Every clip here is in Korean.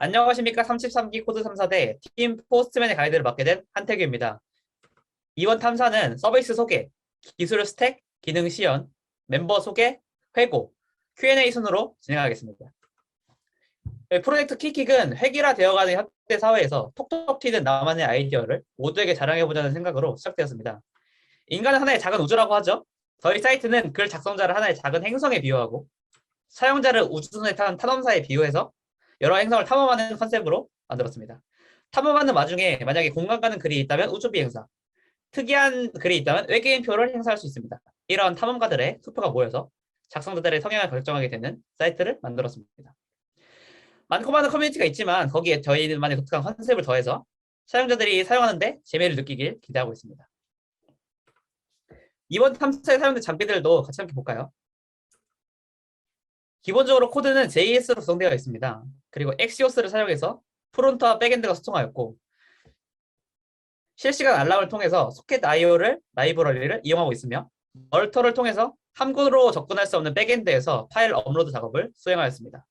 안녕하십니까. 33기 코드 탐사대 팀 포스트맨의 가이드를 맡게 된 한태규입니다. 이번 탐사는 서비스 소개, 기술 스택, 기능 시연, 멤버 소개, 회고, Q&A 순으로 진행하겠습니다. 프로젝트 킥킥은 획일화 되어가는 현대 사회에서 톡톡 튀는 나만의 아이디어를 모두에게 자랑해보자는 생각으로 시작되었습니다. 인간은 하나의 작은 우주라고 하죠. 저희 사이트는 글 작성자를 하나의 작은 행성에 비유하고 사용자를 우주선에 탄 탐험사에 비유해서 여러 행성을 탐험하는 컨셉으로 만들었습니다. 탐험하는 와중에 만약에 공감 가는 글이 있다면 우주비 행사, 특이한 글이 있다면 외계인표를 행사할 수 있습니다. 이런 탐험가들의 투표가 모여서 작성자들의 성향을 결정하게 되는 사이트를 만들었습니다. 많고 많은 커뮤니티가 있지만 거기에 저희만의 독특한 컨셉을 더해서 사용자들이 사용하는데 재미를 느끼길 기대하고 있습니다. 이번 탐사에 사용된 장비들도 같이 함께 볼까요? 기본적으로 코드는 JS로 구성되어 있습니다. 그리고 엑시오스를 사용해서 프론트와 백엔드가 소통하였고 실시간 알람을 통해서 소켓 IO를 라이브러리를 이용하고 있으며 멀터를 통해서 함구로 접근할 수 없는 백엔드에서 파일 업로드 작업을 수행하였습니다.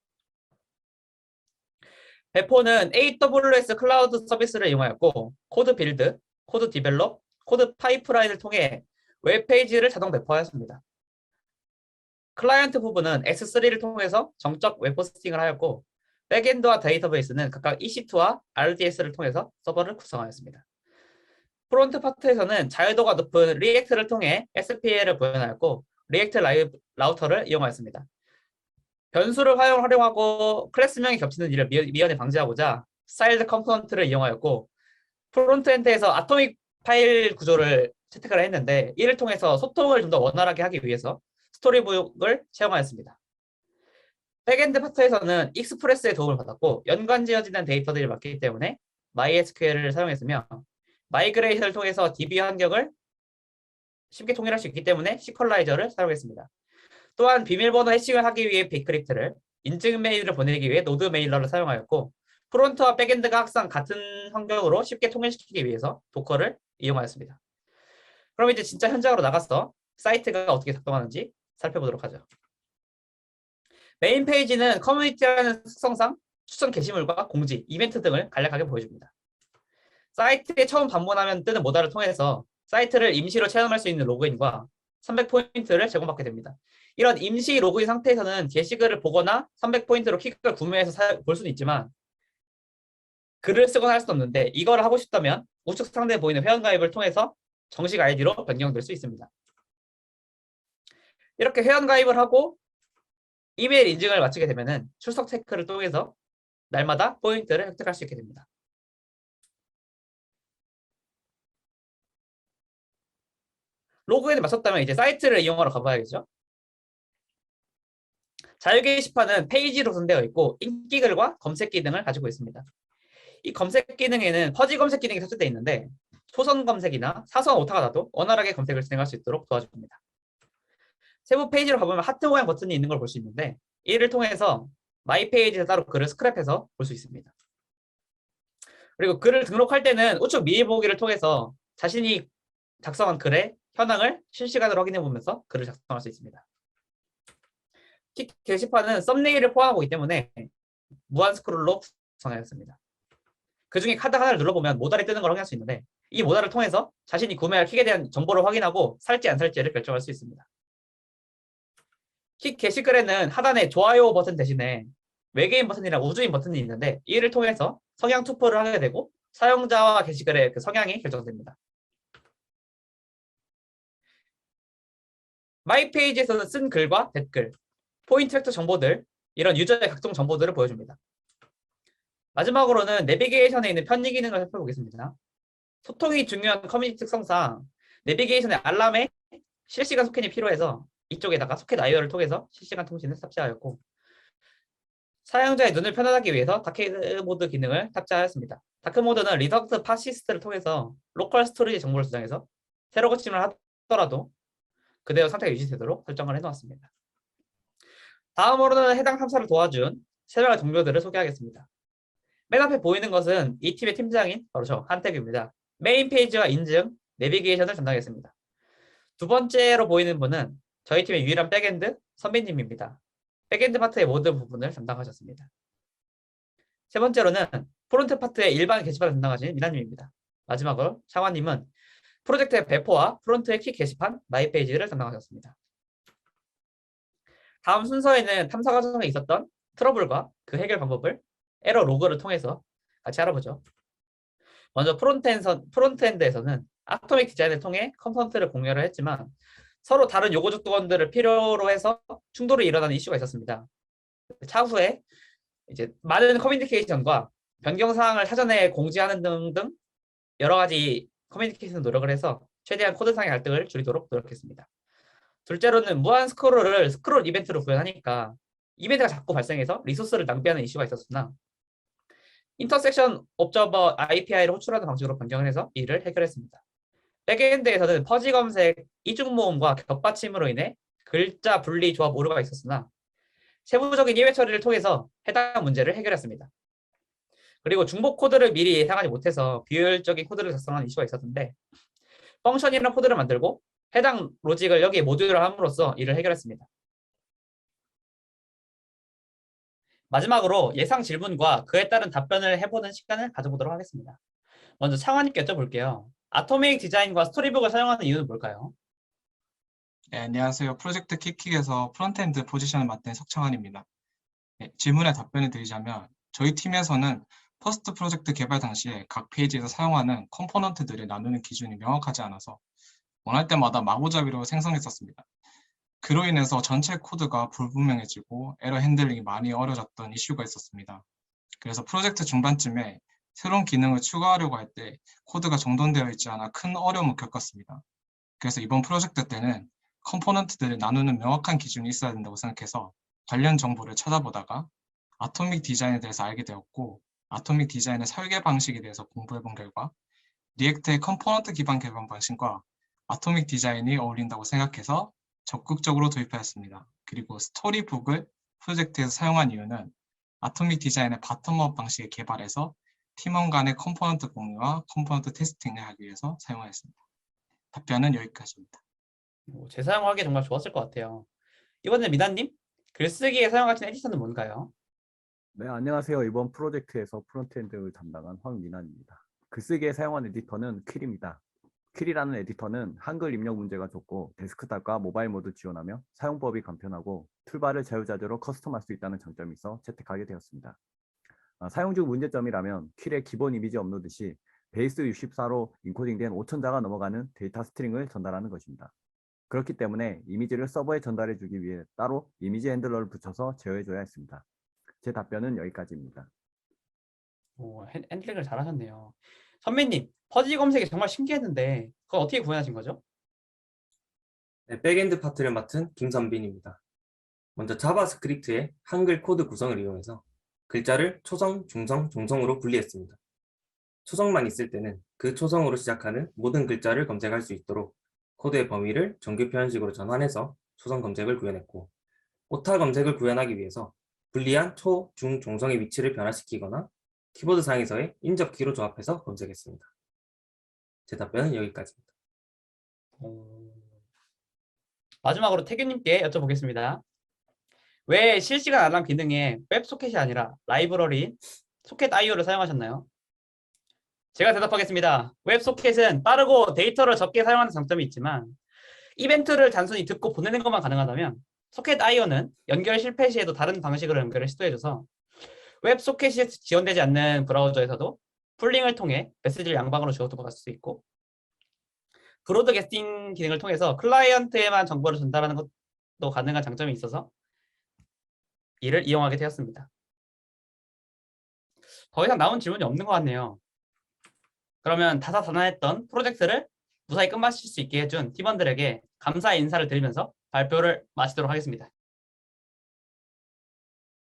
배포는 AWS 클라우드 서비스를 이용하였고 코드 빌드, 코드 디벨롭, 코드 파이프라인을 통해 웹페이지를 자동 배포하였습니다. 클라이언트 부분은 S3를 통해서 정적 웹호스팅을 하였고 백엔드와 데이터베이스는 각각 EC2와 RDS를 통해서 서버를 구성하였습니다. 프론트 파트에서는 자유도가 높은 리액트를 통해 SPL을 구현하였고 리액트 라우터를 이용하였습니다. 변수를 활용하고 클래스명이 겹치는 일을 미연에 방지하고자 스타일드 컴포넌트를 이용하였고 프론트엔드에서 아토믹 파일 구조를 채택을 했는데 이를 통해서 소통을 좀 더 원활하게 하기 위해서 스토리북을 사용하였습니다. 백엔드 파트에서는 익스프레스의 도움을 받았고 연관지어지는 데이터들이 많기 때문에 MySQL을 사용했으며 마이그레이션을 통해서 DB 환경을 쉽게 통일할 수 있기 때문에 시퀄라이저를 사용했습니다. 또한 비밀번호 해싱을 하기 위해 비크립트를, 인증 메일을 보내기 위해 노드 메일러를 사용하였고 프론트와 백엔드가 항상 같은 환경으로 쉽게 통일시키기 위해서 도커를 이용하였습니다. 그럼 이제 진짜 현장으로 나가서 사이트가 어떻게 작동하는지 살펴보도록 하죠. 메인 페이지는 커뮤니티라는 특성상 추천 게시물과 공지, 이벤트 등을 간략하게 보여줍니다. 사이트에 처음 방문하면 뜨는 모달을 통해서 사이트를 임시로 체험할 수 있는 로그인과 300포인트를 제공받게 됩니다. 이런 임시 로그인 상태에서는 게시글을 보거나 300포인트로 킥을 구매해서 볼 수는 있지만 글을 쓰거나 할 수는 없는데 이걸 하고 싶다면 우측 상단에 보이는 회원가입을 통해서 정식 아이디로 변경될 수 있습니다. 이렇게 회원가입을 하고 이메일 인증을 마치게 되면 출석 체크를 통해서 날마다 포인트를 획득할 수 있게 됩니다. 로그인을 마쳤다면 이제 사이트를 이용하러 가봐야겠죠. 자유 게시판은 페이지로 구성되어 있고 인기글과 검색 기능을 가지고 있습니다. 이 검색 기능에는 퍼지 검색 기능이 탑재되어 있는데 초선 검색이나 사선 오타가 나도 원활하게 검색을 진행할 수 있도록 도와줍니다. 세부 페이지로 가보면 하트 모양 버튼이 있는 걸 볼 수 있는데 이를 통해서 마이 페이지에서 따로 글을 스크랩해서 볼 수 있습니다. 그리고 글을 등록할 때는 우측 미리 보기를 통해서 자신이 작성한 글의 현황을 실시간으로 확인해 보면서 글을 작성할 수 있습니다. 킥 게시판은 썸네일을 포함하고 있기 때문에 무한 스크롤로 구성하였습니다. 그 중에 카드 하나를 눌러보면 모달이 뜨는 걸 확인할 수 있는데 이 모달을 통해서 자신이 구매할 킥에 대한 정보를 확인하고 살지 안 살지를 결정할 수 있습니다. 킥 게시글에는 하단에 좋아요 버튼 대신에 외계인 버튼이랑 우주인 버튼이 있는데 이를 통해서 성향 투표를 하게 되고 사용자와 게시글의 그 성향이 결정됩니다. 마이 페이지에서는 쓴 글과 댓글, 포인트 획득 정보들, 이런 유저의 각종 정보들을 보여줍니다. 마지막으로는 내비게이션에 있는 편의 기능을 살펴보겠습니다. 소통이 중요한 커뮤니티 특성상 내비게이션의 알람에 실시간 소켓이 필요해서 이쪽에다가 소켓 IO를 통해서 실시간 통신을 탑재하였고 사용자의 눈을 편안하게 위해서 다크 모드 기능을 탑재하였습니다. 다크 모드는 리덕트 파시스트를 통해서 로컬 스토리지 정보를 저장해서 새로 고침을 하더라도 그대로 상태가 유지되도록 설정을 해놓았습니다. 다음으로는 해당 탐사를 도와준 세 명의 동료들을 소개하겠습니다. 맨 앞에 보이는 것은 이 팀의 팀장인 바로 저 한택입니다. 메인 페이지와 인증, 내비게이션을 담당했습니다. 두 번째로 보이는 분은 저희 팀의 유일한 백엔드 선배님입니다. 백엔드 파트의 모든 부분을 담당하셨습니다. 세 번째로는 프론트 파트의 일반 게시판을 담당하신 미나님입니다. 마지막으로 창환님은 프로젝트의 배포와 프론트의 킥 게시판, 마이 페이지를 담당하셨습니다. 다음 순서에는 탐사 과정에 있었던 트러블과 그 해결 방법을 에러 로그를 통해서 같이 알아보죠. 먼저 프론트엔드에서는 아토믹 디자인을 통해 컴포넌트를 공유를 했지만 서로 다른 요구 조건들을 필요로 해서 충돌이 일어나는 이슈가 있었습니다. 차후에 이제 많은 커뮤니케이션과 변경 사항을 사전에 공지하는 등등 여러 가지 커뮤니케이션 노력을 해서 최대한 코드상의 갈등을 줄이도록 노력했습니다. 둘째로는 무한 스크롤 이벤트로 구현하니까 이벤트가 자꾸 발생해서 리소스를 낭비하는 이슈가 있었으나 인터섹션 옵저버 API를 호출하는 방식으로 변경을 해서 이를 해결했습니다. 백엔드에서는 퍼지 검색, 이중 모음과 겹받침으로 인해 글자 분리 조합 오류가 있었으나 세부적인 예외 처리를 통해서 해당 문제를 해결했습니다. 그리고 중복 코드를 미리 예상하지 못해서 비효율적인 코드를 작성하는 이슈가 있었는데 펑션이라는 코드를 만들고 해당 로직을 여기에 모듈을 함으로써 이를 해결했습니다. 마지막으로 예상 질문과 그에 따른 답변을 해보는 시간을 가져보도록 하겠습니다. 먼저 창환님께 여쭤볼게요. 아토믹 디자인과 스토리북을 사용하는 이유는 뭘까요? 네, 안녕하세요. 프로젝트 킥킥에서 프론트엔드 포지션을 맡은 석창환입니다. 네, 질문에 답변을 드리자면 저희 팀에서는 퍼스트 프로젝트 개발 당시에 각 페이지에서 사용하는 컴포넌트들을 나누는 기준이 명확하지 않아서 원할 때마다 마구잡이로 생성했었습니다. 그로 인해서 전체 코드가 불분명해지고 에러 핸들링이 많이 어려졌던 이슈가 있었습니다. 그래서 프로젝트 중반쯤에 새로운 기능을 추가하려고 할 때 코드가 정돈되어 있지 않아 큰 어려움을 겪었습니다. 그래서 이번 프로젝트 때는 컴포넌트들을 나누는 명확한 기준이 있어야 된다고 생각해서 관련 정보를 찾아보다가 아토믹 디자인에 대해서 알게 되었고 아토믹 디자인의 설계 방식에 대해서 공부해 본 결과 리액트의 컴포넌트 기반 개발 방식과 아토믹 디자인이 어울린다고 생각해서 적극적으로 도입하였습니다. 그리고 스토리북을 프로젝트에서 사용한 이유는 아토믹 디자인의 바텀업 방식의 개발에서 팀원 간의 컴포넌트 공유와 컴포넌트 테스팅을 하기 위해서 사용하였습니다. 답변은 여기까지입니다. 재사용하기 정말 좋았을 것 같아요. 이번에 미나님, 글쓰기에 사용하신 에디터는 뭔가요? 네, 안녕하세요. 이번 프로젝트에서 프론트엔드를 담당한 황민환입니다. 글쓰기에 사용한 에디터는 퀼입니다. 퀼이라는 에디터는 한글 입력 문제가 적고 데스크탑과 모바일 모두 지원하며 사용법이 간편하고 툴바를 자유자재로 커스텀할 수 있다는 장점이 있어 채택하게 되었습니다. 사용 중 문제점이라면 퀼의 기본 이미지 업로드 시 베이스 64로 인코딩된 5,000자가 넘어가는 데이터 스트링을 전달하는 것입니다. 그렇기 때문에 이미지를 서버에 전달해주기 위해 따로 이미지 핸들러를 붙여서 제어해줘야 했습니다. 제 답변은 여기까지입니다. 핸들링을 잘하셨네요. 선배님, 퍼지 검색이 정말 신기했는데 그걸 어떻게 구현하신 거죠? 네, 백엔드 파트를 맡은 김선빈입니다. 먼저 자바스크립트의 한글 코드 구성을 이용해서 글자를 초성, 중성, 종성으로 분리했습니다. 초성만 있을 때는 그 초성으로 시작하는 모든 글자를 검색할 수 있도록 코드의 범위를 정규 표현식으로 전환해서 초성 검색을 구현했고 오타 검색을 구현하기 위해서 불리한 초, 중, 종성의 위치를 변화시키거나 키보드 상에서의 인접키로 조합해서 검색했습니다. 제 답변은 여기까지입니다. 마지막으로 태균님께 여쭤보겠습니다. 왜 실시간 알람 기능에 웹소켓이 아니라 라이브러리인 소켓.io를 사용하셨나요? 제가 대답하겠습니다. 웹소켓은 빠르고 데이터를 적게 사용하는 장점이 있지만 이벤트를 단순히 듣고 보내는 것만 가능하다면 소켓.io는 연결 실패 시에도 다른 방식으로 연결을 시도해줘서 웹소켓이 지원되지 않는 브라우저에서도 풀링을 통해 메시지를 양방으로 주고받을 수 있고 브로드캐스팅 기능을 통해서 클라이언트에만 정보를 전달하는 것도 가능한 장점이 있어서 이를 이용하게 되었습니다. 더 이상 남은 질문이 없는 것 같네요. 그러면 다사다난했던 프로젝트를 무사히 끝마칠 수 있게 해준 팀원들에게 감사의 인사를 드리면서 발표를 마치도록 하겠습니다.